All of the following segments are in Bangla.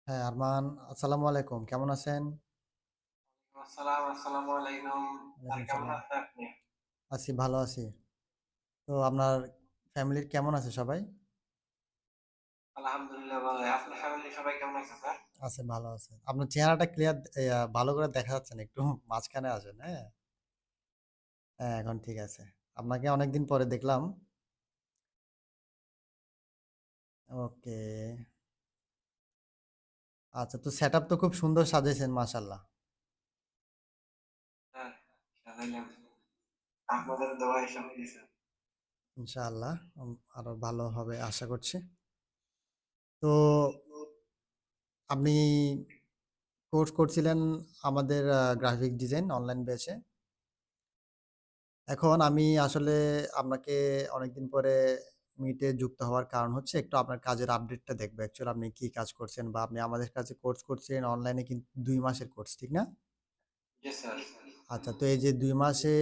হ্যাঁ, আরমান আসসালামু আলাইকুম। কেমন আছেন? আসসালামু আলাইকুম। স্যার ওয়ালাইকুম কেমন সালাম। আছেন আপনি? ভালো আছি। তো আপনার ফ্যামিলির কেমন আছে সবাই? আলহামদুলিল্লাহ ভালো। আপনার ফ্যামিলির সবাই কেমন আছে স্যার? ভালো আছে। আপনার চেহারাটা ক্লিয়ার ভালো করে দেখা যাচ্ছে না। একটু মাঝখানে আসেন, হ্যাঁ? হ্যাঁ, এখন ঠিক আছে। আপনাকে অনেকদিন পরে দেখলাম। ওকে। আচ্ছা, তো সেটআপ তো খুব সুন্দর সাজাইছেন মাশাআল্লাহ। স্যার, সাজাইলাম। আপনাদের দোয়ায় সব কিছু। ইনশাআল্লাহ আরো ভালো হবে আশা করছি। তো আপনি কোর্স করছিলেন আমাদের গ্রাফিক ডিজাইন অনলাইন ব্যাচে। এখন আমি আসলে আপনাকে অনেকদিন পরে মিটে যুক্ত হওয়ার কারণ হচ্ছে একটু আপনার কাজের আপডেটটা দেখবো। অ্যাকচুয়ালি আপনি কি কাজ করছেন বা আপনি আমাদের কাছে কোর্স করছিলেন অনলাইনে কিন্তু ২ মাসের কোর্স, ঠিক না? জি স্যার। আচ্ছা, তো এই যে ২ মাসে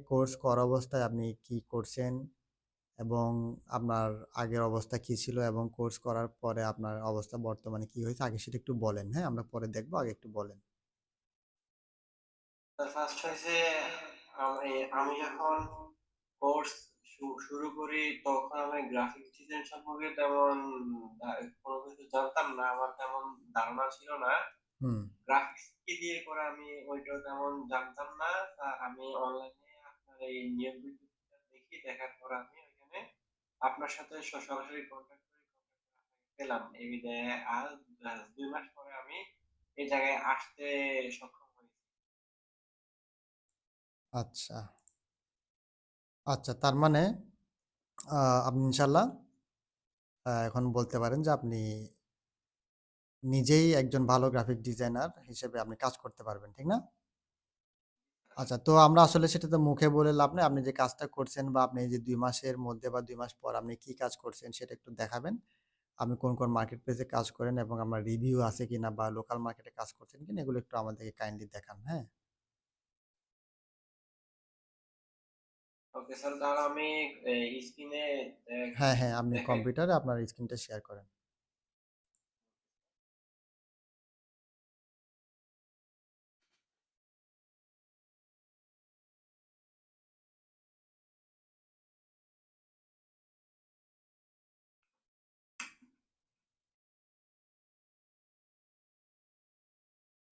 কোর্স করা অবস্থায় আপনি কি করছেন এবং আপনার আগের অবস্থা কি ছিল এবং কোর্স করার পরে আপনার অবস্থা বর্তমানে কি হয়েছে আগে সেটা একটু বলেন, হ্যাঁ? আমরা পরে দেখবো, আগে একটু বলেন। স্যার ফার্স্ট হইছে আমি যখন কোর্স শুরু করি তখন আমি গ্রাফিক ডিজাইন সম্পর্কে তেমন আ কোনো কিছু জানতাম না। আমার তেমন ধারণা ছিল না। হুম, গ্রাফিক্স কি দিয়ে করে আমি ওইটাও তেমন জানতাম না। আমি অনলাইনে আপনার এই নিয়োগ বিজ্ঞপ্তিটা দেখি, দেখার পর আমি ওইখানে আপনার সাথে সরাসরি কনট্যাক্ট করি। কনট্যাক্ট করে আপনাকে পেলাম। এই বিধায় আজ ২ মাস পরে আমি এই জায়গায় আসতে সক্ষম হয়েছি। আচ্ছা। আচ্ছা, তার মানে আ আপনি ইনশাআল্লাহ এখন বলতে পারেন যে আপনি নিজেই একজন ভালো গ্রাফিক ডিজাইনার হিসেবে আপনি কাজ করতে পারবেন, ঠিক না? আচ্ছা, তো আমরা আসলে সেটা তো মুখে বলে লাভ নেই। আপনি যে কাজটা করছেন বা আপনি এই যে ২ মাসের মধ্যে বা ২ মাস পর আপনি কি কাজ করছেন সেটা একটু দেখাবেন। আপনি কোন মার্কেট প্লেস এ কাজ করেন এবং আপনার রিভিউ আছে কিনা বা লোকাল মার্কেটে কাজ করছেন কিনা এগুলো একটু আমাদেরকে কাইন্ডলি দেখান, হ্যাঁ? ওকে স্যার, তাহলে আমি স্ক্রিনে দেখ হ্যাঁ, হ্যাঁ, আপনি দেখাই। কম্পিউটারে আপনার স্ক্রিনটা শেয়ার করেন।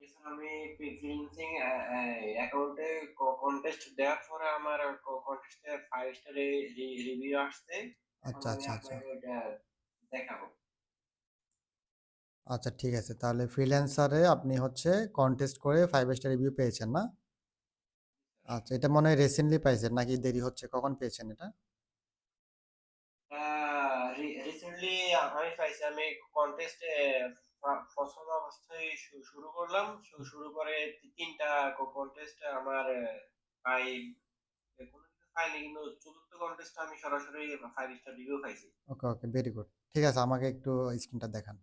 এছাড়া আমি ফ্রিল্যান্সিং অ্যাকাউন্টে কনটেস্ট দেওয়ার পরে আমার কনটেস্টে 5 স্টার রিভিউ আসছে। এখন আচ্ছা, আমি আচ্ছা, আচ্ছা। আপনাকে ওইটা দেখাবো। আচ্ছা, ঠিক আছে। তাহলে ফ্রিল্যান্সারে আপনি হচ্ছে কনটেস্ট করে 5 স্টার রিভিউ পেয়েছেন না? আচ্ছা, এটা মনে হয় রিসেন্টলি পাইছেন নাকি দেরি হচ্ছে? কখন পেয়েছেন এটা? আ রিসেন্টলি আমি পাইছি। আমি কনটেস্টে ১ম অবস্থায় শুরু করলাম। শুরু করে ৩ টা কনটেস্ট আমার পাই কোনো কিছু পাইনি। কিন্তু ৪র্থ কনটেস্টে আমি সরাসরি 5 স্টার রিভিউ পাইছি। ওকে, ওকে, ভেরি গুড। ঠিক আছে, আমাকে একটু স্ক্রিনটা দেখান।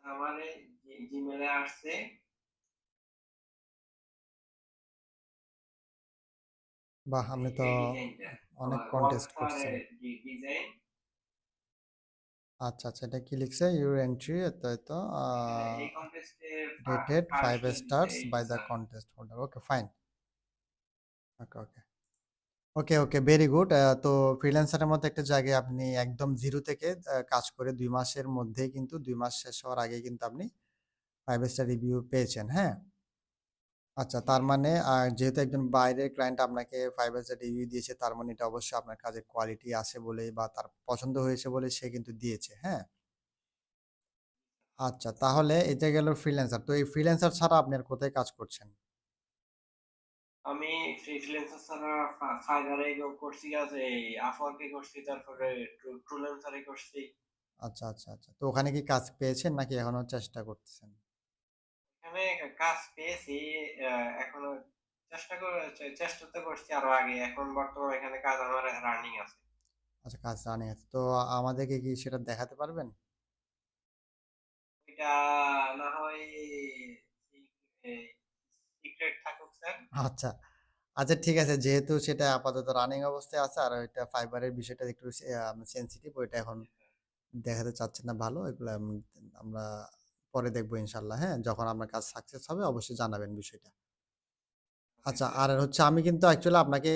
আমার এই জিমেইলে আসছে বাহ! আপনি তো এই ডিজাইনটা। অনেক আমার কনটেস্ট ওয়ালপেপার করছেন। ডিজাইন। আচ্ছা, আচ্ছা, এটা কি লিখছে? ইউর এন্ট্রি এতো হ্যাঁ, এই কনটেস্টে রেটেড 5 স্টার দিছে স্টারস এই যে by the sir. Contest holder. Okay, fine. Okay, okay. Okay, okay, very good. তো ফ্রিল্যান্সারের মতো একটা জায়গায় আপনি একদম 0 থেকে কাজ করে ২ মাসের মধ্যেই কিন্তু ২ মাস শেষ হওয়ার আগেই কিন্তু আপনি 5 স্টার রিভিউ পেয়েছেন, হ্যাঁ? আচ্ছা, জি। তার মানে যেহেতু একজন বাইরের ক্লায়েন্ট আপনাকে 5 স্টার রিভিউ দিয়েছে, তার মানে এটা অবশ্যই আপনার কাজের কোয়ালিটি আছে বলেই বা তার পছন্দ হয়েছে বলে সে কিন্তু দিয়েছে, হ্যাঁ? আচ্ছা, তাহলে এটা গেল ফ্রিল্যান্সার। তো এই ফ্রিল্যান্সার ছাড়া আপনি আর কোথায় কাজ করছেন? আমি ফ্রিল্যান্সার ছাড়া ফাইবারে করছি কাজ, এই আপওয়ার্কে করছি, তারপরে ট্রুলেন্সারে করছি। আচ্ছা, আচ্ছা, আচ্ছা। তো ওখানে কি কাজ পেয়েছেন নাকি এখনো চেষ্টা করতেছেন? এখানে কাজ পেয়েছি। আ এখনো চেষ্টা তো করছি আরো আগে। এখন বর্তমানে এখানে কাজ আমার রানিং আছে। আচ্ছা, কাজ রানিং আছে। তো আমাদেরকে কি সেটা দেখাতে পারবেন? ওইটা না হয় সিক্রেট থাকুক স্যার। আচ্ছা। আচ্ছা ঠিক আছে। যেহেতু সেটা আপাতত রানিং অবস্থায় আছে আর ওইটা ফাইবারের বিষয়টা একটু সেনসিটিভ ওইটা এখন জি স্যার। দেখাতে চাচ্ছেন না ভালো। এগুলা আমরা পরে দেখব ইনশাআল্লাহ, হ্যাঁ? যখন আপনার কাজ সাকসেস হবে অবশ্যই জানাবেন বিষয়টা। ওকে আচ্ছা স্যার। আর হচ্ছে আমি কিন্তু অ্যাকচুয়ালি আপনাকে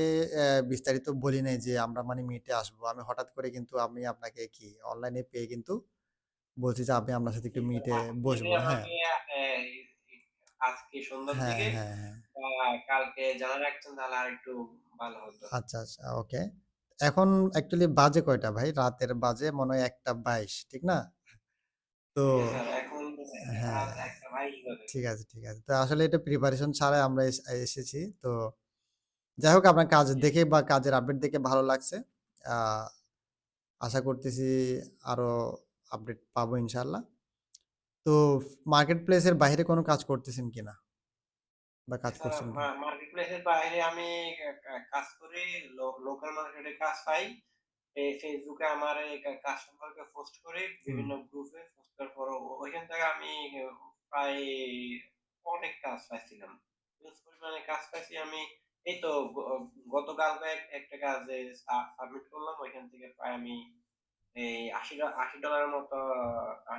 বিস্তারিত বলি নাই যে আমরা মানে মিটে আসবো। আমি হঠাৎ করে কিন্তু আমি আপনাকে কি অনলাইনে পেয়ে কিন্তু বলছি যে আপনি আপনার সাথে জি একটু স্যার। মিটে আপনি যদি বসবো। হ্যাঁ, আমাকে আজকে সন্ধ্যার হ্যাঁ, দিকে হ্যাঁ, হ্যাঁ। বা কালকে জানায় রাখতেন তাহলে আরেকটু ভালো হতো। আচ্ছা, আচ্ছা ওকে। এখন অ্যাকচুয়ালি বাজে কয়টা ভাই? রাতের বাজে মনে হয় ১টা ২২ ঠিক না? তো জি স্যার। এখন হ্যাঁ, রাত ১টা বাইশ বাজে। ঠিক আছে, ঠিক আছে। তো আসলে এটা প্রিপারেশন ছাড়াই আমরা এসেছি। তো যাই হোক আপনার কাজ জি দেখে স্যার। বা কাজের আপডেট দেখে ভালো লাগছে। আ আশা করতেছি আরো আপডেট পাবো ইনশাআল্লাহ। তো মার্কেট প্লেস এর বাহিরে কোনো কাজ করতেছেন কিনা? বা কাজ স্যার করছেন কিনা? মার্কেট প্লেসের বাইরে আমি কাজ করি লোকাল মার্কেটে কাজ পাই। Facebook এ আমার এই কাজ সম্পর্কে পোস্ট করি হুম, বিভিন্ন গ্রুপে পোস্ট করার পর ওইখান থেকে আমি প্রায় অনেক কাজ পাইছিলাম। হিউজ পরিমাণে কাজ পাইছি আমি। এই তো গতকালকে একটা কাজে সাবমিট করলাম। ওইখান থেকে প্রায় আমি এই $৮০ এর মতো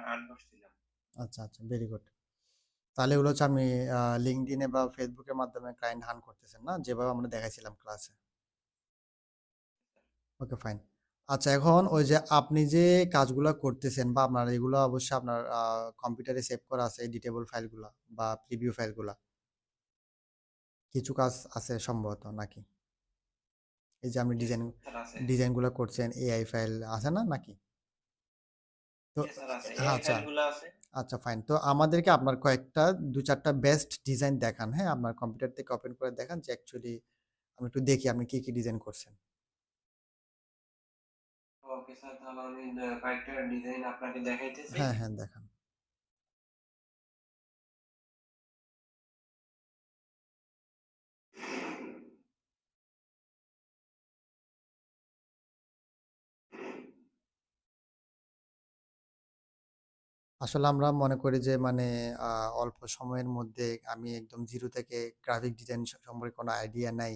আর্ন করছিলাম। আচ্ছা, আচ্ছা ভেরি গুড। তাহলে এগুলো হচ্ছে আপনি LinkedIn এ বা Facebook এর মাধ্যমে ক্লায়েন্ট হান্ট করতেছেন না? যেভাবে আমরা দেখাইছিলাম ক্লাসে। Okay fine. আচ্ছা এখন ওই যে আপনি যে কাজগুলা করতেছেন বা আপনার এগুলো অবশ্যই আপনার কম্পিউটারে সেভ করা আছে এডিটেবল ফাইলগুলা বা প্রিভিউ ফাইলগুলা। কিছু কাজ আছে সম্ভবত নাকি? এই যে আপনি জি স্যার আছে। ডিজাইন গুলা করছেন এআই ফাইল আছে না নাকি? তো জি স্যার আছে। এআই আচ্ছা, ফাইলগুলো আছে। আচ্ছা ফাইন। তো আমাদেরকে আপনার কয়েকটা ২-৪ টা বেস্ট ডিজাইন দেখান, হ্যাঁ? আপনার কম্পিউটার থেকে ওপেন করে দেখান যে অ্যাকচুয়ালি আমি একটু দেখি আপনি কি, কি ডিজাইন করছেন। ওকে স্যার তাহলে আমি কয়েকটা ডিজাইন আপনাকে দেখাইতেছি। হ্যাঁ, হ্যাঁ দেখান। আসলে আমরা মনে করি যে মানে আ অল্প সময়ের মধ্যে আমি একদম 0 থেকে গ্রাফিক ডিজাইন সম্পর্কে কোনো আইডিয়া নাই।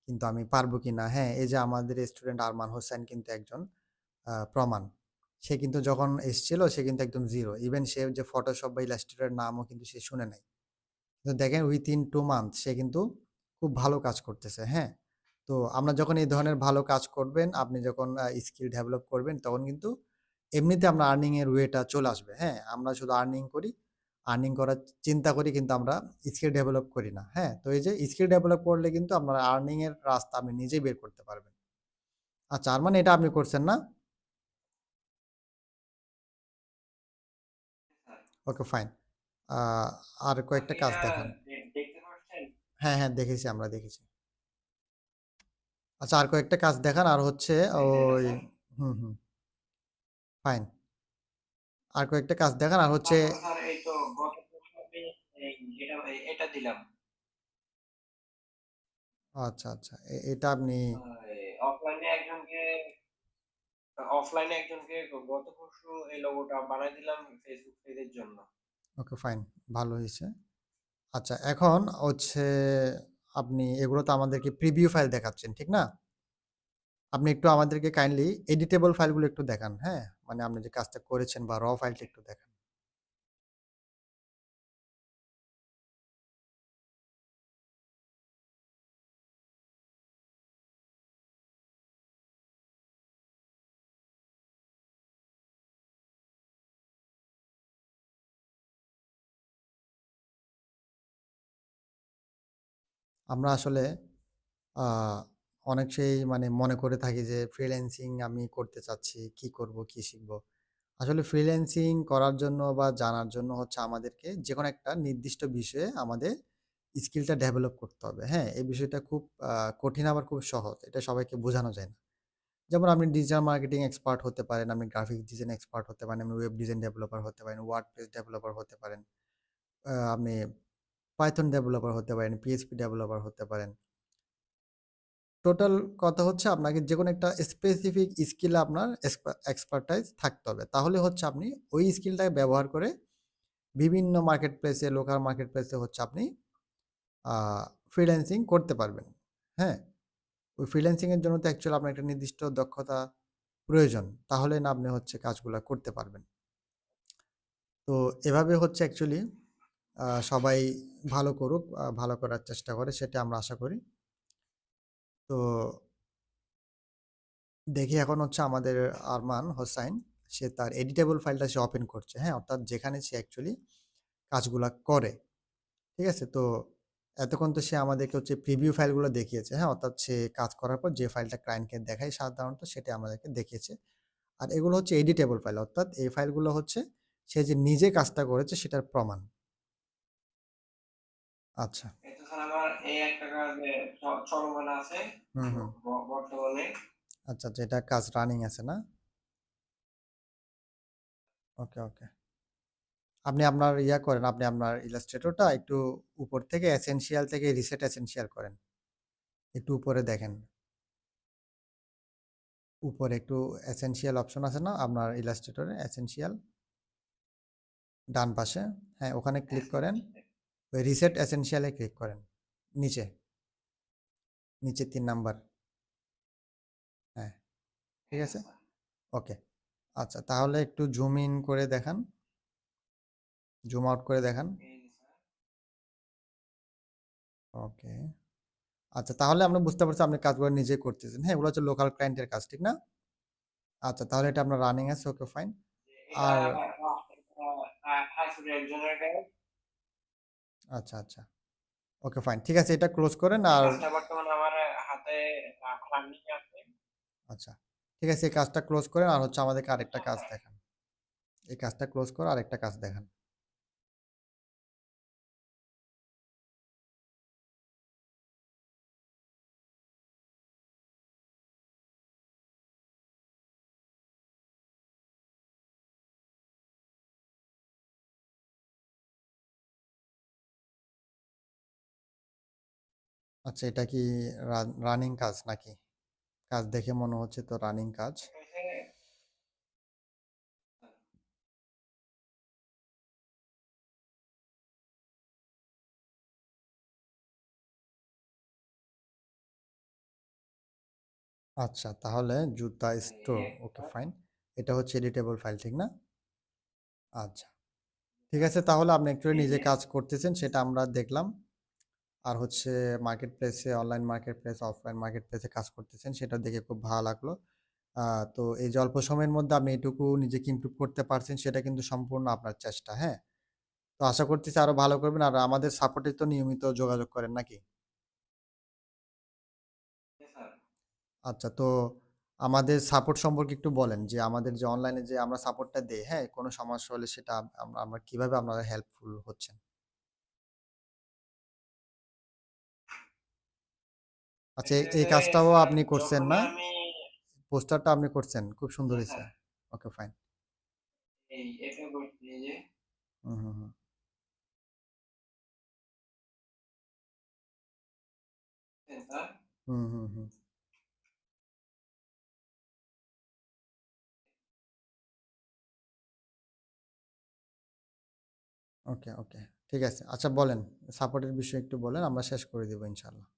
কিন্তু আমি পারবো কিনা। হ্যাঁ, এই যে আমাদের স্টুডেন্ট আরমান হোসেন কিন্তু একজন প্রমাণ। সে কিন্তু যখন এসছিল সে কিন্তু একদম 0 ইভেন সে যে Photoshop বা Illustrator এর নামও কিন্তু সে শুনে নাই। কিন্তু দেখেন within 2 মান্থ সে কিন্তু খুব ভালো কাজ করতেছে। হ্যাঁ? তো আমরা যখন এই ধরনের ভালো কাজ করবেন, আপনি যখন স্কিল ডেভেলপ করবেন তখন কিন্তু এমনিতে আপনার আর্নিং এর ওয়েটা চলে আসবে। হ্যাঁ? আমরা শুধু আর্নিং করি। আর্নিং করার চিন্তা করি কিন্তু আমরা স্কিল ডেভেলপ করি না। হ্যাঁ? তো এই যে স্কিল ডেভেলপ করলে কিন্তু আপনার আর্নিং এর রাস্তা আপনি নিজেই বের করতে পারবেন। আচ্ছা, তার মানে এটা আপনি করছেন না? Sir okay fine. আ আর কয়েকটা আপনি কাজ এটা দেখান। দেখতে পাচ্ছেন? হ্যাঁ, হ্যাঁ দেখেছি আমরা দেখেছি। আচ্ছা আর কয়েকটা কাজ দেখান আর হচ্ছে এই যে এটা ওই স্যার। হুম, হুম ফাইন। আর কয়েকটা কাজ দেখান আর হচ্ছে তারপরে স্যার এই তো গত পরশু আমি এই এটা দিলাম। আচ্ছা, আচ্ছা। এটা আপনি আ অফলাইনে একজনকে গত পরশু এই লোগোটা বানায় দিলাম Facebook পেজের জন্য। ওকে ফাইন ভালো হইছে। আচ্ছা এখন হচ্ছে আপনি এগুলো তো আমাদেরকে প্রিভিউ ফাইল দেখাচ্ছেন, ঠিক না? আপনি একটু আমাদেরকে কাইন্ডলি এডিটেবল ফাইলগুলো একটু দেখান, হ্যাঁ? মানে আপনি যে কাজটা করেছেন বা ফাইলটা একটু দেখান। আমরা আসলে আ অনেক সেই মানে মনে করে থাকি যে ফ্রিল্যান্সিং আমি করতে চাচ্ছি। কি করব, কি শিখব? আসলে ফ্রিল্যান্সিং করার জন্য বা জানার জন্য হচ্ছে আমাদেরকে যেকোনো একটা নির্দিষ্ট বিষয়ে আমাদের স্কিলটা ডেভেলপ করতে হবে। হ্যাঁ? এই বিষয়টা খুব কঠিন আবার খুব সহজ। এটা সবাইকে বোঝানো যায় না। যেমন আপনি ডিজিটাল মার্কেটিং এক্সপার্ট হতে পারেন, আপনি গ্রাফিক ডিজাইন এক্সপার্ট হতে পারেন, আপনি ওয়েব ডিজাইন ডেভেলপার হতে পারেন, ওয়ার্ডপ্রেস ডেভেলপার হতে পারেন, আপনি পাইথন ডেভেলপার হতে পারেন, পিএইচপি ডেভেলপার হতে পারেন। টোটাল কথা হচ্ছে আপনাকে যেকোনো একটা স্পেসিফিক স্কিল আপনার এক্সপার্টাইজ থাকতে হবে। তাহলে হচ্ছে আপনি ওই স্কিলটাকে ব্যবহার করে বিভিন্ন মার্কেট প্লেসে, লোকাল মার্কেট প্লেসে হচ্ছে আপনি আ ফ্রিল্যান্সিং করতে পারবেন। হ্যাঁ? ওই ফ্রিল্যান্সিং এর জন্য তো অ্যাকচুয়ালি আপনার একটা নির্দিষ্ট দক্ষতা প্রয়োজন। তাহলে না আপনি হচ্ছে কাজগুলা করতে পারবেন। তো এভাবে হচ্ছে অ্যাকচুয়ালি সবাই ভালো করুক, ভালো করার চেষ্টা করে সেটা আমরা আশা করি। তো দেখি এখন হচ্ছে আমাদের আরমান হোসাইন সে তার এডিটেবল ফাইলটা সে ওপেন করছে। হ্যাঁ? অর্থাৎ যেখানে সে অ্যাকচুয়ালি কাজগুলা করে। ঠিক আছে? তো এতক্ষণ তো সে আমাদেরকে হচ্ছে প্রিভিউ ফাইলগুলো দেখিয়েছে। হ্যাঁ? অর্থাৎ সে কাজ করার পর যে ফাইলটা ক্লায়েন্টকে দেখায় সাধারণত সেটা আমাদেরকে দেখিয়েছে। আর এগুলো হচ্ছে এডিটেবল ফাইল। অর্থাৎ এই ফাইলগুলো হচ্ছে সে যে নিজে কাজটা করেছে সেটার প্রমাণ। আচ্ছা। এই তো স্যার আমার এই একটা কাজে চলমান আছে হুম, হুম। বর্তমানে। আচ্ছা, আচ্ছা এটা কাজ রানিং আছে না? ওকে, ওকে। আপনি আপনার ইয়া করেন, আপনি আপনার ইলাস্ট্রেটরটা একটু উপর থেকে এসেনশিয়াল থেকে রিসেট এসেনশিয়াল করেন। একটু উপরে দেখেন। উপরে একটু এসেনশিয়াল অপশন আছে না আপনার ইলাস্ট্রেটরে? এসেনশিয়াল ডান পাশে। হ্যাঁ, ওখানে ক্লিক করেন। ওই রিসেট এসেনশিয়াল এ ক্লিক করেন। নিচে, নিচে ৩ নাম্বার। হ্যাঁ, ঠিক হ্যাঁ আছে? স্যার। ওকে। আচ্ছা তাহলে একটু জুম ইন করে দেখান। জুম আউট করে দেখান। এই যে স্যার। ওকে। আচ্ছা তাহলে আমরা বুঝতে পারছি আপনি কাজগুলো নিজেই করতেছেন। হ্যাঁ, এগুলো হচ্ছে লোকাল ক্লায়েন্টের কাজ, ঠিক না? আচ্ছা তাহলে এটা আপনার রানিং আছে, ওকে ফাইন। এটা আর আসলে একজনের কাজ। আচ্ছা, আচ্ছা। Okay fine. ঠিক আছে এটা ক্লোজ করেন এই আর কাজটা বর্তমানে আমার হাতে রানিং আছে। আচ্ছা। ঠিক আছে এই কাজটা ক্লোজ করেন আর হচ্ছে আমাদেরকে আরেকটা বুঝছেন কাজ স্যার? দেখান। এই কাজটা ক্লোজ করে আরেকটা কাজ দেখান। আচ্ছা এটা কি রানিং কাজ নাকি? কাজ দেখে মনে হচ্ছে তো রানিং কাজ। এটা হচ্ছে আচ্ছা তাহলে জুতা স্টোর ওকে একটা ফাইন। এটা হচ্ছে এডিটেবল ফাইল ঠিক না? আচ্ছা। ঠিক আছে তাহলে আপনি একটু এই নিজে যে কাজ করতেছেন সেটা আমরা দেখলাম। আর হচ্ছে মার্কেট প্লেসে online market place, offline market প্লেসে কাজ করতেছেন সেটা দেখে খুব ভালো লাগলো। তো এই যে অল্প সময়ের মধ্যে আপনি এটুকু নিজেকে ইমপ্রুভ করতে পারছেন সেটা কিন্তু সম্পূর্ণ আপনার চেষ্টা, হ্যাঁ? তো আশা করতেছি আরো ভালো করবেন। আর আমাদের সাপোর্টে তো নিয়মিত যোগাযোগ করেন নাকি? স্যার। আচ্ছা তো আমাদের সাপোর্ট সম্পর্কে একটু বলেন যে আমাদের যে অনলাইনে যে আমরা সাপোর্টটা দেই, হ্যাঁ? কোনো সমস্যা হলে সেটা আমরা আমরা কিভাবে আপনারা হেল্পফুল হচ্ছেন? আচ্ছা এই এক্ষেত্রে কাজটাও স্যার আপনি করছেন যখনই না? আমি পোস্টারটা আপনি করছেন। খুব সুন্দর জি হইছে। Sir okay fine. এটা করছি এই যে হুম, হুম, হুম। স্যার হুম, হুম, হুম। ওকে, ওকে। ঠিক আছে। আচ্ছা বলেন। সাপোর্টের বিষয়ে একটু বলেন। আমরা শেষ করে দিব ইনশাআল্লাহ।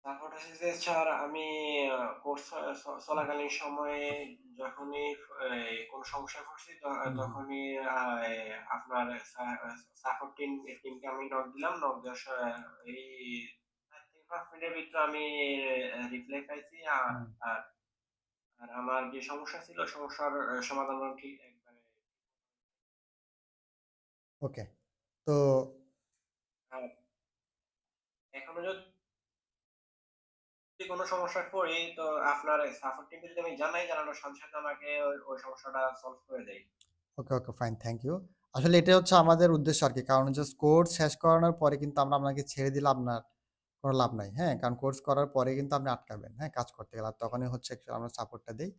সাপোর্ট হচ্ছে যে স্যার আমি কোর্স চলাকালীন সময়ে যখনই কোনো সমস্যায় পড়ছি হুম, হুম। তখনই আপনার সাপোর্ট টিমকে আমি নক দিলাম। নক দেওয়ার এই ৪ থেকে ৫ মিনিটের ভিতরে আমি রিপ্লাই পাইছি। হুম। আর আর আমার যে সমস্যা ছিল সমস্যার সমাধানও ঠিক একবারে ওকে। তো আর এখনো যদি কোনো সমস্যায় পড়ি তো আপনার সাপোর্ট টিমকে যদি আমি জানাই, জানানোর সাথে, সাথে আমাকে ওই সমস্যাটা সলভ করে দেয়। Okay, okay fine. Thank you. আসলে এটাই হচ্ছে আমাদের উদ্দেশ্য আরকি। কারণ জাস্ট কোর্স শেষ করানোর পরে কিন্তু আমরা আপনাকে ছেড়ে দিলে আপনার কোনো লাভ নাই। হ্যাঁ? কারণ কোর্স করার পরে কিন্তু আপনি আটকাবেন। হ্যাঁ? কাজ করতে গেলে। আর তখনই হচ্ছে actually আমরা সাপোর্টটা দেই।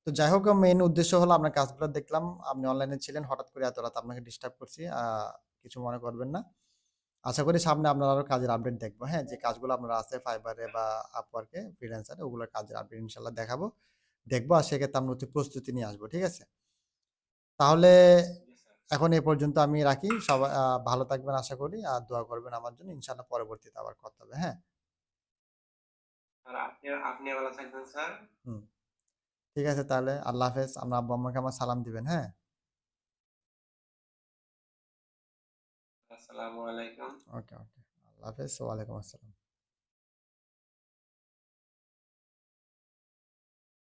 তো যাই হোক মেইন উদ্দেশ্য হলো আপনার কাজগুলো দেখলাম। আপনি অনলাইনে ছিলেন। হঠাৎ করে এত রাত আপনাকে ডিস্টার্ব করছি। কিছু মনে করবেন না। আশা করি সামনে আপনার আরো কাজের আপডেট দেখব। হ্যাঁ? যে কাজগুলো আপনার আছে Fiverr এ বা Upwork এ ফ্রিল্যান্সার এ ওগুলোর কাজের আপডেট ইনশাআল্লাহ দেখাবো। দেখবো আর সেক্ষেত্রে আমরা হচ্ছে প্রস্তুতি নিয়ে আসবো। ঠিক আছে? তাহলে জি স্যার। এখন এ পর্যন্ত আমি রাখি। সবাই ভালো থাকবেন আশা করি। আর দোয়া করবেন আমার জন্য। ইনশাআল্লাহ পরবর্তীতে আবার কথা হবে। হ্যাঁ? আর আপনিও ভালো থাকবেন স্যার। হুম। ঠিক আছে তাহলে আল্লাহ হাফেজ। আমার আব্বু-আম্মাকে আমার সালাম দিবেন। হ্যাঁ? আসসালামু আলাইকুম। ওকে, ওকে। আল্লাহ হাফেজ। ওয়ালাইকুম আসসালাম।